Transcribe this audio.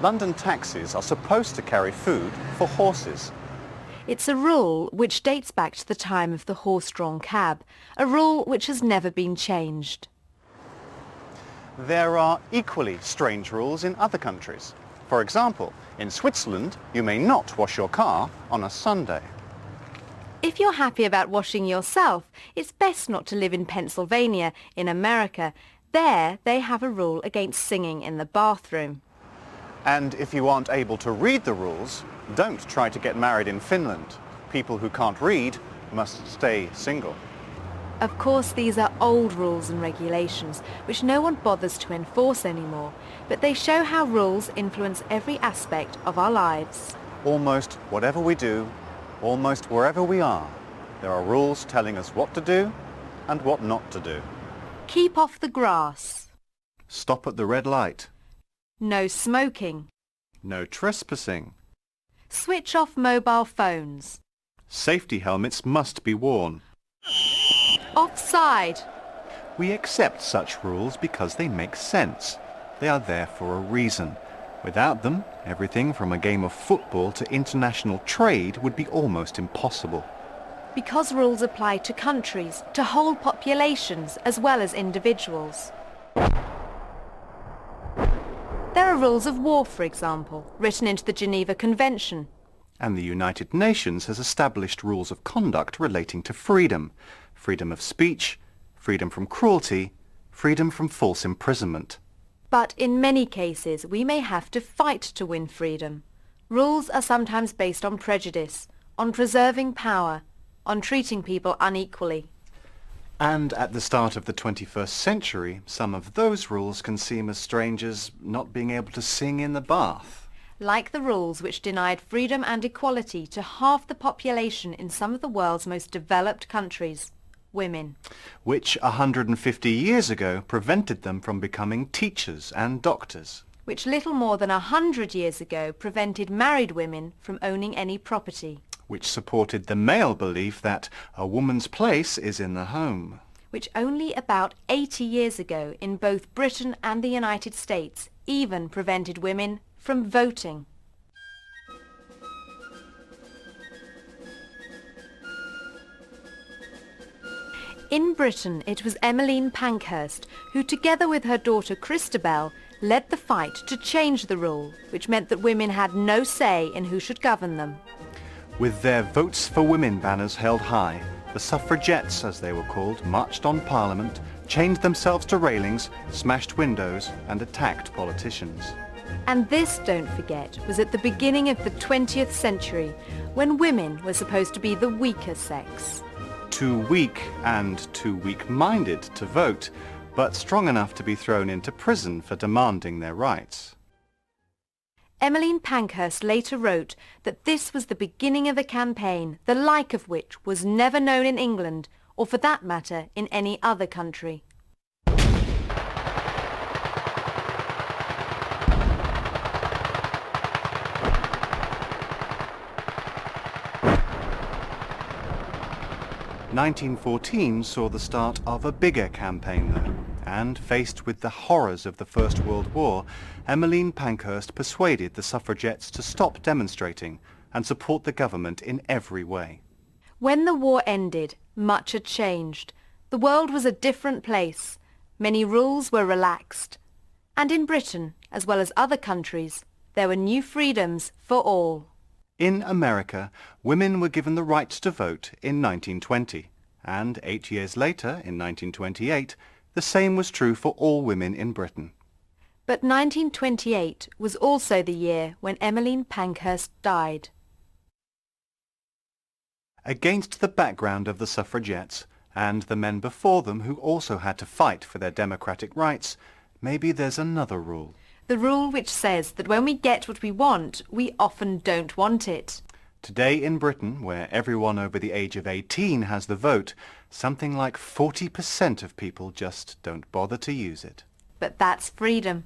London taxis are supposed to carry food for horses. It's a rule which dates back to the time of the horse-drawn cab, a rule which has never been changed. There are equally strange rules in other countries. For example, in Switzerland, you may not wash your car on a Sunday. If you're happy about washing yourself, it's best not to live in Pennsylvania, in America. There, they have a rule against singing in the bathroom. And if you aren't able to read the rules, don't try to get married in Finland. People who can't read must stay single. Of course, these are old rules and regulations, which no one bothers to enforce anymore, but they show how rules influence every aspect of our lives. Almost whatever we do, almost wherever we are, there are rules telling us what to do and what not to do. Keep off the grass. Stop at the red light. No smoking. No trespassing. Switch off mobile phones. Safety helmets must be worn. Offside. We accept such rules because they make sense. They are there for a reason. Without them, everything from a game of football to international trade would be almost impossible. Because rules apply to countries, to whole populations, as well as individuals. There are rules of war, for example, written into the Geneva Convention. And the United Nations has established rules of conduct relating to freedom. Freedom of speech, freedom from cruelty, freedom from false imprisonment. But in many cases, we may have to fight to win freedom. Rules are sometimes based on prejudice, on preserving power, on treating people unequally. And at the start of the 21st century, some of those rules can seem as strange as not being able to sing in the bath. Like the rules which denied freedom and equality to half the population in some of the world's most developed countries, women. Which 150 years ago prevented them from becoming teachers and doctors. Which little more than 100 years ago prevented married women from owning any property. Which supported the male belief that a woman's place is in the home. Which only about 80 years ago in both Britain and the United States even prevented women from voting. In Britain, it was Emmeline Pankhurst who, together with her daughter Christabel, led the fight to change the rule, which meant that women had no say in who should govern them. With their Votes for Women banners held high, the suffragettes, as they were called, marched on Parliament, chained themselves to railings, smashed windows, and attacked politicians. And this, don't forget, was at the beginning of the 20th century, when women were supposed to be the weaker sex. Too weak and too weak-minded to vote, but strong enough to be thrown into prison for demanding their rights. Emmeline Pankhurst later wrote that this was the beginning of a campaign, the like of which was never known in England, or for that matter, in any other country. "1914 saw the start of a bigger campaign though, and faced with the horrors of the First World War, Emmeline Pankhurst persuaded the suffragettes to stop demonstrating and support the government in every way. When the war ended, much had changed. The world was a different place. Many rules were relaxed. And in Britain, as well as other countries, there were new freedoms for all. In America, women were given the right to vote in 1920, and 8 years later, in 1928, the same was true for all women in Britain. But 1928 was also the year when Emmeline Pankhurst died. Against the background of the suffragettes, and the men before them who also had to fight for their democratic rights, maybe there's another rule. The rule which says that when we get what we want, we often don't want it. Today in Britain, where everyone over the age of 18 has the vote, something like 40% of people just don't bother to use it. But that's freedom.